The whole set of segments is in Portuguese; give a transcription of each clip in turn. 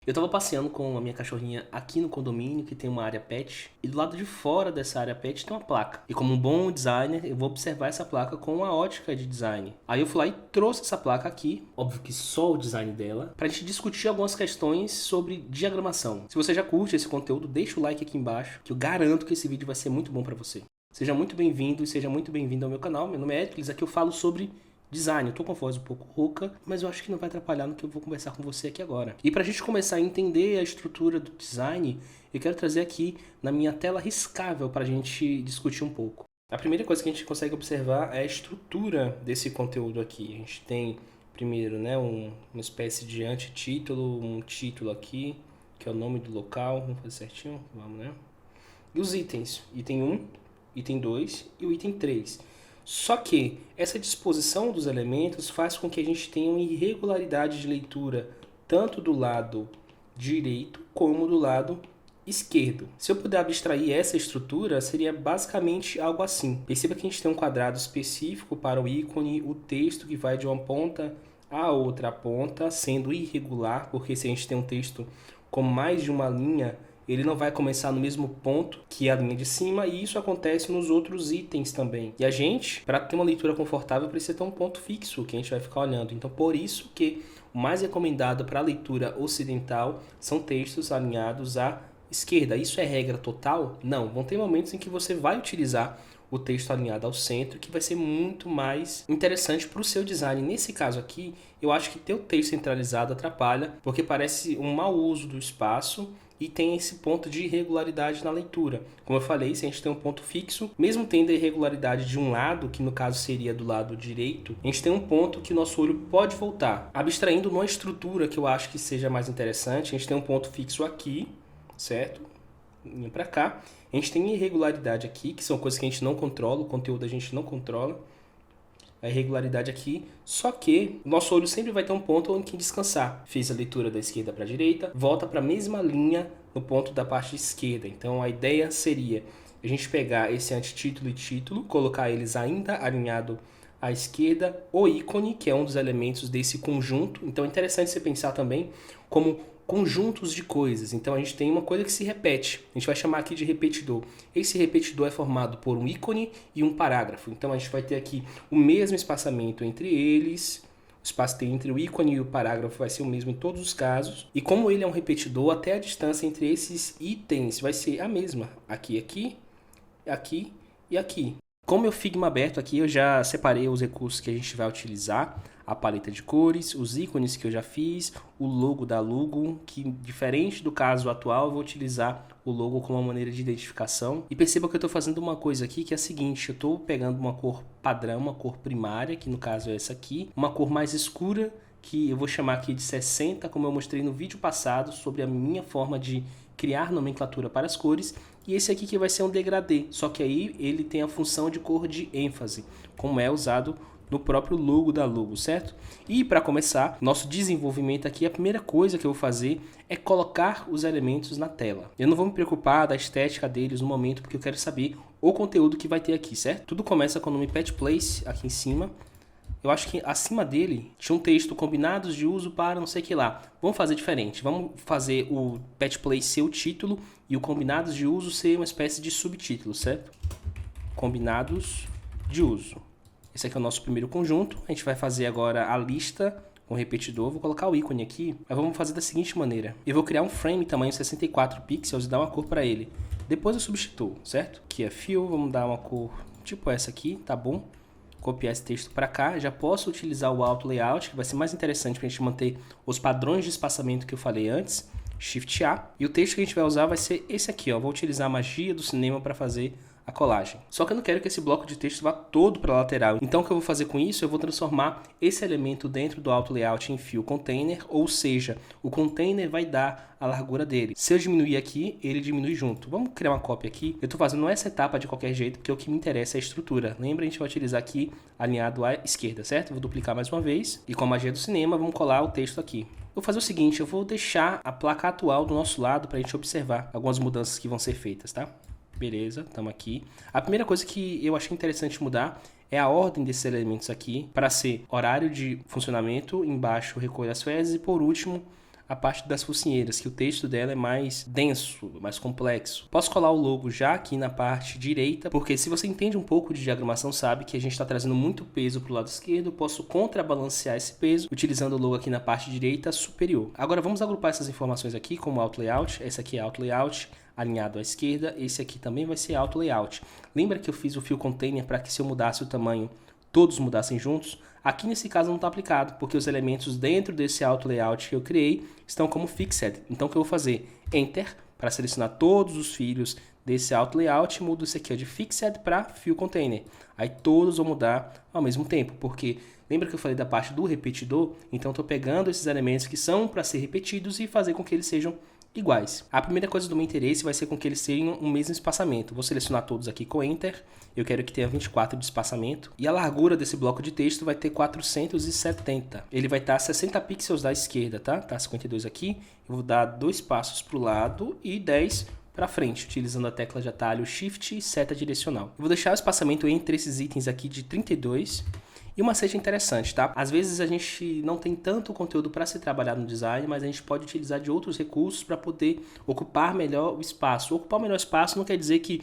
Eu tava passeando com a minha cachorrinha aqui no condomínio, que tem uma área pet, e do lado de fora dessa área pet tem uma placa. E como um bom designer, eu vou observar essa placa com uma ótica de design. Aí eu fui lá e trouxe essa placa aqui, óbvio que só o design dela, pra gente discutir algumas questões sobre diagramação. Se você já curte esse conteúdo, deixa o like aqui embaixo, que eu garanto que esse vídeo vai ser muito bom pra você. Seja muito bem-vindo e seja muito bem-vindo ao meu canal. Meu nome é Edclis, aqui eu falo sobre design. Eu tô com a voz um pouco rouca, mas eu acho que não vai atrapalhar no que eu vou conversar com você aqui agora. E pra gente começar a entender a estrutura do design, eu quero trazer aqui na minha tela riscável pra gente discutir um pouco. A primeira coisa que a gente consegue observar é a estrutura desse conteúdo aqui. A gente tem primeiro, né, uma espécie de antitítulo, um título aqui, que é o nome do local. Vamos fazer certinho? Vamos, né? E os itens. Item 1, item 2 e o item 3. Só que essa disposição dos elementos faz com que a gente tenha uma irregularidade de leitura tanto do lado direito como do lado esquerdo. Se eu puder abstrair essa estrutura, seria basicamente algo assim. Perceba que a gente tem um quadrado específico para o ícone, o texto que vai de uma ponta à outra ponta, sendo irregular, porque se a gente tem um texto com mais de uma linha, ele não vai começar no mesmo ponto que a linha de cima, e isso acontece nos outros itens também. E a gente, para ter uma leitura confortável, precisa ter um ponto fixo que a gente vai ficar olhando. Então, por isso que o mais recomendado para a leitura ocidental são textos alinhados à esquerda. Isso é regra total? Não. Vão ter momentos em que você vai utilizar o texto alinhado ao centro, que vai ser muito mais interessante para o seu design. Nesse caso aqui, eu acho que ter o texto centralizado atrapalha, porque parece um mau uso do espaço e tem esse ponto de irregularidade na leitura. Como eu falei, se a gente tem um ponto fixo, mesmo tendo a irregularidade de um lado, que no caso seria do lado direito, a gente tem um ponto que o nosso olho pode voltar. Abstraindo uma estrutura que eu acho que seja mais interessante, a gente tem um ponto fixo aqui, certo? Indo para cá. A gente tem irregularidade aqui, que são coisas que a gente não controla, o conteúdo a gente não controla. A irregularidade aqui, só que o nosso olho sempre vai ter um ponto em que descansar. Fiz a leitura da esquerda para a direita, volta para a mesma linha no ponto da parte esquerda. Então a ideia seria a gente pegar esse antitítulo e título, colocar eles ainda alinhado à esquerda, o ícone, que é um dos elementos desse conjunto. Então é interessante você pensar também como conjuntos de coisas. Então a gente tem uma coisa que se repete. A gente vai chamar aqui de repetidor. Esse repetidor é formado por um ícone e um parágrafo. Então a gente vai ter aqui o mesmo espaçamento entre eles. O espaço entre o ícone e o parágrafo vai ser o mesmo em todos os casos. E como ele é um repetidor, até a distância entre esses itens vai ser a mesma. Aqui, aqui, aqui e aqui. Com o meu Figma aberto aqui, eu já separei os recursos que a gente vai utilizar, a paleta de cores, os ícones que eu já fiz, o logo da logo, que diferente do caso atual, eu vou utilizar o logo como uma maneira de identificação. E perceba que eu estou fazendo uma coisa aqui que é a seguinte, eu estou pegando uma cor padrão, uma cor primária, que no caso é essa aqui, uma cor mais escura, que eu vou chamar aqui de 60, como eu mostrei no vídeo passado, sobre a minha forma de criar nomenclatura para as cores, e esse aqui que vai ser um degradê, só que aí ele tem a função de cor de ênfase, como é usado no próprio logo da logo, certo? E para começar, nosso desenvolvimento aqui, a primeira coisa que eu vou fazer é colocar os elementos na tela. Eu não vou me preocupar da estética deles no momento, porque eu quero saber o conteúdo que vai ter aqui, certo? Tudo começa com o nome Pet Place aqui em cima. Eu acho que acima dele tinha um texto combinados de uso para não sei o que lá. Vamos fazer diferente. Vamos fazer o Pet Place ser o título e o combinados de uso ser uma espécie de subtítulo, certo? Combinados de uso. Esse aqui é o nosso primeiro conjunto. A gente vai fazer agora a lista com repetidor. Vou colocar o ícone aqui. Mas vamos fazer da seguinte maneira. Eu vou criar um frame tamanho 64 pixels e dar uma cor para ele. Depois eu substituo, certo? Aqui é fill. Vamos dar uma cor tipo essa aqui, tá bom? Copiar esse texto para cá, já posso utilizar o Auto Layout, que vai ser mais interessante para a gente manter os padrões de espaçamento que eu falei antes, Shift A, e o texto que a gente vai usar vai ser esse aqui, ó. Vou utilizar a magia do cinema para fazer a colagem. Só que eu não quero que esse bloco de texto vá todo para a lateral. Então o que eu vou fazer com isso? Eu vou transformar esse elemento dentro do Auto Layout em Fill Container, ou seja, o container vai dar a largura dele. Se eu diminuir aqui, ele diminui junto. Vamos criar uma cópia aqui. Eu estou fazendo essa etapa de qualquer jeito, porque o que me interessa é a estrutura. Lembra, a gente vai utilizar aqui alinhado à esquerda, certo? Vou duplicar mais uma vez. E com a magia do cinema, vamos colar o texto aqui. Vou fazer o seguinte, eu vou deixar a placa atual do nosso lado para a gente observar algumas mudanças que vão ser feitas, tá? Beleza, estamos aqui. A primeira coisa que eu achei interessante mudar é a ordem desses elementos aqui, para ser horário de funcionamento, embaixo recolha as fezes e por último a parte das focinheiras, que o texto dela é mais denso, mais complexo. Posso colar o logo já aqui na parte direita, porque se você entende um pouco de diagramação, sabe que a gente está trazendo muito peso para o lado esquerdo. Posso contrabalancear esse peso utilizando o logo aqui na parte direita superior. Agora vamos agrupar essas informações aqui como Auto Layout. Esse aqui é Auto Layout, alinhado à esquerda. Esse aqui também vai ser Auto Layout. Lembra que eu fiz o Fill Container para que se eu mudasse o tamanho, todos mudassem juntos? Aqui nesse caso não está aplicado, porque os elementos dentro desse Auto Layout que eu criei estão como Fixed. Então o que eu vou fazer? Enter, para selecionar todos os filhos desse Auto Layout, mudo isso aqui de Fixed para Fill Container. Aí todos vão mudar ao mesmo tempo, porque lembra que eu falei da parte do repetidor? Então estou pegando esses elementos que são para ser repetidos e fazer com que eles sejam iguais. A primeira coisa do meu interesse vai ser com que eles tenham o mesmo espaçamento. Vou selecionar todos aqui com Enter. Eu quero que tenha 24 de espaçamento. E a largura desse bloco de texto vai ter 470. Ele vai estar 60 pixels da esquerda, tá? Tá 52 aqui. Eu vou dar 2 passos para o lado e 10 para frente, utilizando a tecla de atalho Shift e seta direcional. Eu vou deixar o espaçamento entre esses itens aqui de 32. E uma seja interessante, tá? Às vezes a gente não tem tanto conteúdo para se trabalhar no design, mas a gente pode utilizar de outros recursos para poder ocupar melhor o espaço. Ocupar o melhor espaço não quer dizer que,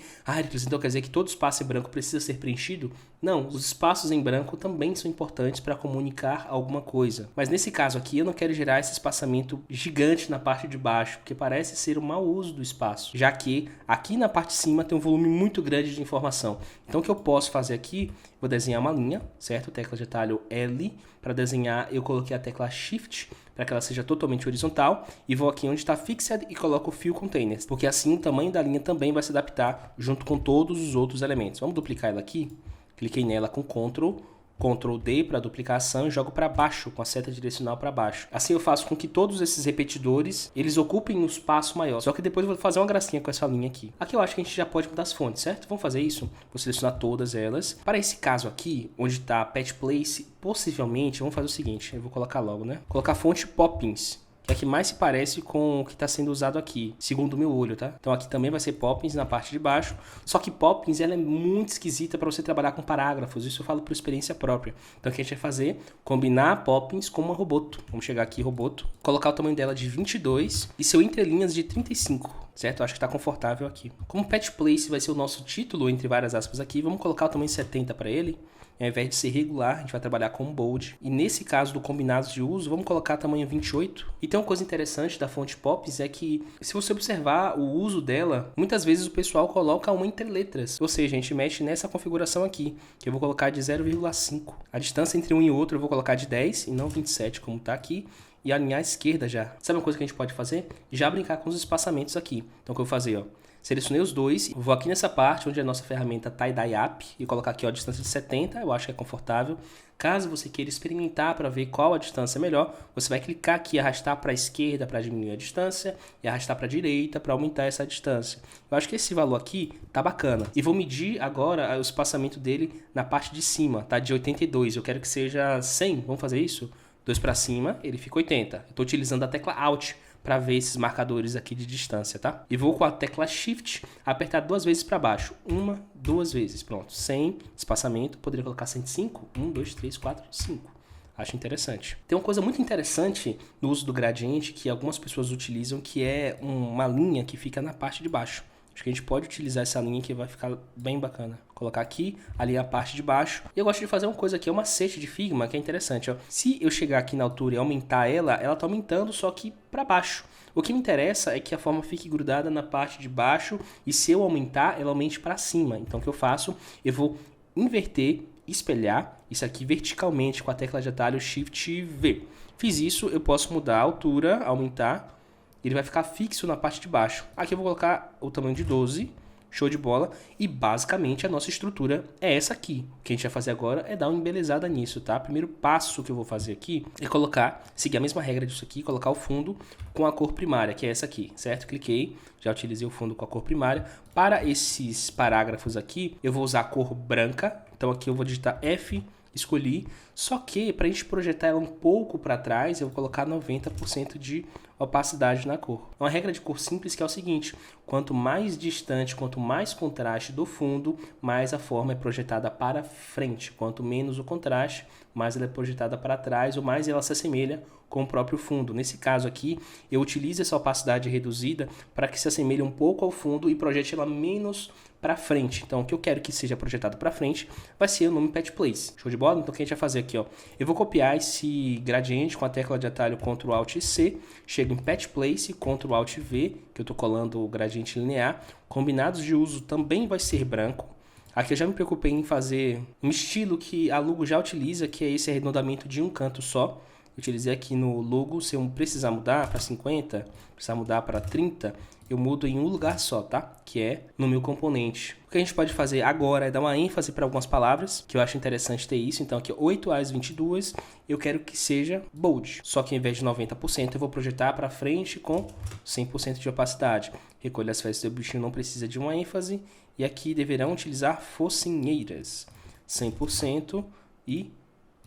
então quer dizer que todo espaço em branco precisa ser preenchido? Não, os espaços em branco também são importantes para comunicar alguma coisa. Mas nesse caso aqui eu não quero gerar esse espaçamento gigante na parte de baixo, porque parece ser um mau uso do espaço, já que aqui na parte de cima tem um volume muito grande de informação. Então o que eu posso fazer aqui, vou desenhar uma linha, certo? Tecla de atalho L, para desenhar eu coloquei a tecla Shift, para que ela seja totalmente horizontal, e vou aqui onde está Fixed e coloco Fill Containers, porque assim o tamanho da linha também vai se adaptar junto com todos os outros elementos. Vamos duplicar ela aqui, cliquei nela com Ctrl D para duplicação e jogo para baixo, com a seta direcional para baixo. Assim eu faço com que todos esses repetidores, eles ocupem um espaço maior. Só que depois eu vou fazer uma gracinha com essa linha aqui. Aqui eu acho que a gente já pode mudar as fontes, certo? Vamos fazer isso. Vou selecionar todas elas. Para esse caso aqui, onde está Pet Place, possivelmente, vamos fazer o seguinte. Eu vou colocar logo, né? Colocar a fonte Poppins, que é a que mais se parece com o que está sendo usado aqui, segundo o meu olho, tá? Então aqui também vai ser Poppins na parte de baixo, só que Poppins ela é muito esquisita para você trabalhar com parágrafos, isso eu falo por experiência própria. Então o que a gente vai fazer? Combinar Poppins com uma Roboto. Vamos chegar aqui, Roboto, colocar o tamanho dela de 22 e seu entrelinhas de 35. Certo? Eu acho que está confortável aqui. Como Pet Place vai ser o nosso título, entre várias aspas aqui, vamos colocar o tamanho 70 para ele. Ao invés de ser regular, a gente vai trabalhar com bold. E nesse caso do combinados de uso, vamos colocar tamanho 28. E tem uma coisa interessante da fonte Poppins é que, se você observar o uso dela, muitas vezes o pessoal coloca uma entre letras. Ou seja, a gente mexe nessa configuração aqui, que eu vou colocar de 0,5. A distância entre um e outro eu vou colocar de 10 e não 27, como está aqui. E alinhar à esquerda já. Sabe uma coisa que a gente pode fazer? Já brincar com os espaçamentos aqui. Então o que eu vou fazer, ó. Selecionei os dois, vou aqui nessa parte onde a nossa ferramenta Tie-Dye App e colocar aqui ó, a distância de 70, eu acho que é confortável. Caso você queira experimentar para ver qual a distância é melhor, você vai clicar aqui e arrastar para a esquerda para diminuir a distância e arrastar para a direita para aumentar essa distância. Eu acho que esse valor aqui tá bacana. E vou medir agora o espaçamento dele na parte de cima, tá? De 82, eu quero que seja 100, vamos fazer isso? 2 para cima, ele fica 80. Estou utilizando a tecla Alt para ver esses marcadores aqui de distância, tá? E vou com a tecla Shift apertar 2 vezes para baixo. 1, 2 vezes. Pronto. 100 espaçamento. Poderia colocar 105. 1, 2, 3, 4, 5. Acho interessante. Tem uma coisa muito interessante no uso do gradiente que algumas pessoas utilizam, que é uma linha que fica na parte de baixo. Acho que a gente pode utilizar essa linha que vai ficar bem bacana. Colocar aqui, ali a parte de baixo. E eu gosto de fazer uma coisa aqui, é uma macete de Figma, que é interessante. Ó. Se eu chegar aqui na altura e aumentar ela tá aumentando, só que para baixo. O que me interessa é que a forma fique grudada na parte de baixo e se eu aumentar, ela aumente para cima. Então o que eu faço? Eu vou inverter, espelhar isso aqui verticalmente com a tecla de atalho Shift V. Fiz isso, eu posso mudar a altura, aumentar. Ele vai ficar fixo na parte de baixo. Aqui eu vou colocar o tamanho de 12, show de bola. E basicamente a nossa estrutura é essa aqui. O que a gente vai fazer agora é dar uma embelezada nisso, tá? Primeiro passo que eu vou fazer aqui é seguir a mesma regra disso aqui, colocar o fundo com a cor primária, que é essa aqui, certo? Cliquei, já utilizei o fundo com a cor primária. Para esses parágrafos aqui, eu vou usar a cor branca. Então aqui eu vou digitar F, escolhi, só que para a gente projetar ela um pouco para trás, eu vou colocar 90% de opacidade na cor. Uma regra de cor simples que é o seguinte: quanto mais distante, quanto mais contraste do fundo, mais a forma é projetada para frente. Quanto menos o contraste, mais ela é projetada para trás, ou mais ela se assemelha com o próprio fundo. Nesse caso aqui, eu utilizo essa opacidade reduzida para que se assemelhe um pouco ao fundo e projete ela menos para frente. Então, o que eu quero que seja projetado para frente vai ser o nome Pet Place. Show de bola? Então, o que a gente vai fazer aqui, ó? Eu vou copiar esse gradiente com a tecla de atalho Ctrl Alt C, chego em Pet Place, Ctrl Alt V, que eu estou colando o gradiente linear. Combinados de uso também vai ser branco. Aqui eu já me preocupei em fazer um estilo que a Lugo já utiliza, que é esse arredondamento de um canto só. Eu utilizei aqui no logo, se eu precisar mudar para 50, precisar mudar para 30, eu mudo em um lugar só, tá? Que é no meu componente. O que a gente pode fazer agora é dar uma ênfase para algumas palavras, que eu acho interessante ter isso. Então aqui 8 às 22, eu quero que seja bold. Só que ao invés de 90%, eu vou projetar para frente com 100% de opacidade. Recolha as festas do bichinho não precisa de uma ênfase. E aqui deverão utilizar focinheiras. 100% e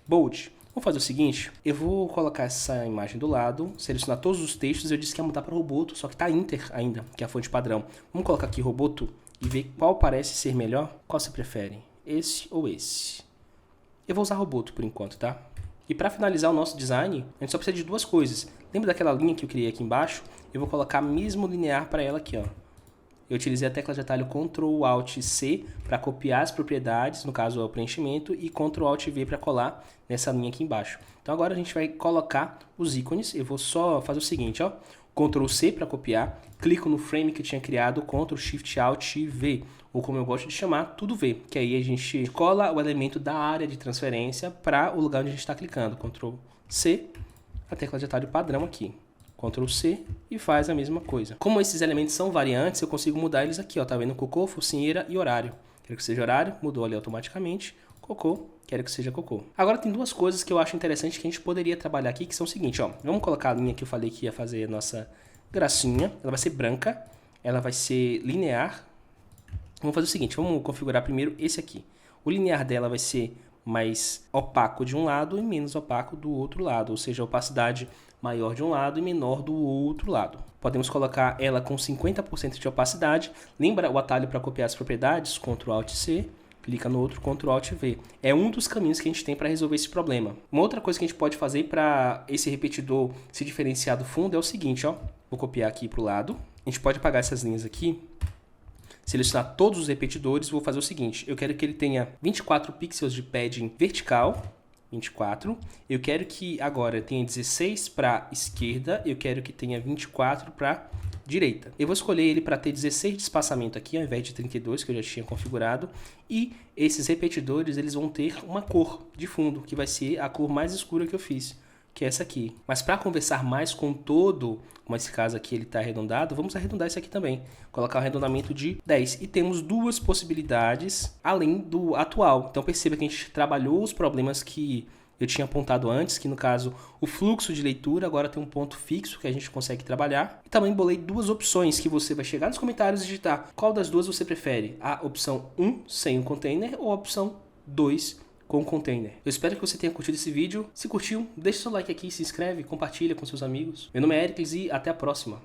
bold. Vamos fazer o seguinte, eu vou colocar essa imagem do lado, selecionar todos os textos, eu disse que ia mudar para Roboto, só que está Inter ainda, que é a fonte padrão. Vamos colocar aqui Roboto e ver qual parece ser melhor. Qual você prefere? Esse ou esse? Eu vou usar Roboto por enquanto, tá? E para finalizar o nosso design, a gente só precisa de duas coisas. Lembra daquela linha que eu criei aqui embaixo? Eu vou colocar mesmo linear para ela aqui, ó. Eu utilizei a tecla de atalho Ctrl Alt C para copiar as propriedades, no caso é o preenchimento, e Ctrl Alt V para colar nessa linha aqui embaixo. Então agora a gente vai colocar os ícones. Eu vou só fazer o seguinte, ó. Ctrl C para copiar, clico no frame que eu tinha criado, Ctrl Shift Alt V, ou como eu gosto de chamar, tudo V, que aí a gente cola o elemento da área de transferência para o lugar onde a gente está clicando. Ctrl C, a tecla de atalho padrão aqui. Ctrl C e faz a mesma coisa. Como esses elementos são variantes, eu consigo mudar eles aqui, ó. Tá vendo? Cocô, focinheira e horário. Quero que seja horário, mudou ali automaticamente. Cocô, quero que seja cocô. Agora tem duas coisas que eu acho interessante que a gente poderia trabalhar aqui, que são o seguinte, ó. Vamos colocar a linha que eu falei que ia fazer a nossa gracinha. Ela vai ser branca, ela vai ser linear. Vamos fazer o seguinte, vamos configurar primeiro esse aqui. O linear dela vai ser mais opaco de um lado e menos opaco do outro lado, ou seja, a opacidade maior de um lado e menor do outro lado. Podemos colocar ela com 50% de opacidade. Lembra o atalho para copiar as propriedades? Ctrl Alt C, clica no outro, Ctrl Alt V. É um dos caminhos que a gente tem para resolver esse problema. Uma outra coisa que a gente pode fazer para esse repetidor se diferenciar do fundo é o seguinte, ó. Vou copiar aqui para o lado. A gente pode apagar essas linhas aqui. Selecionar todos os repetidores, vou fazer o seguinte, eu quero que ele tenha 24 pixels de padding vertical, 24, eu quero que agora tenha 16 para esquerda, eu quero que tenha 24 para direita. Eu vou escolher ele para ter 16 de espaçamento aqui, ao invés de 32, que eu já tinha configurado, e esses repetidores eles vão ter uma cor de fundo, que vai ser a cor mais escura que eu fiz, que é essa aqui. Mas para conversar mais com todo, como esse caso aqui ele está arredondado, vamos arredondar isso aqui também. Colocar um arredondamento de 10. E temos duas possibilidades além do atual. Então perceba que a gente trabalhou os problemas que eu tinha apontado antes, que no caso o fluxo de leitura agora tem um ponto fixo que a gente consegue trabalhar. E também bolei duas opções que você vai chegar nos comentários e digitar qual das duas você prefere. A opção 1 sem o container ou a opção 2 com o container. Eu espero que você tenha curtido esse vídeo. Se curtiu, deixa seu like aqui, se inscreve, compartilha com seus amigos. Meu nome é Ericles e até a próxima.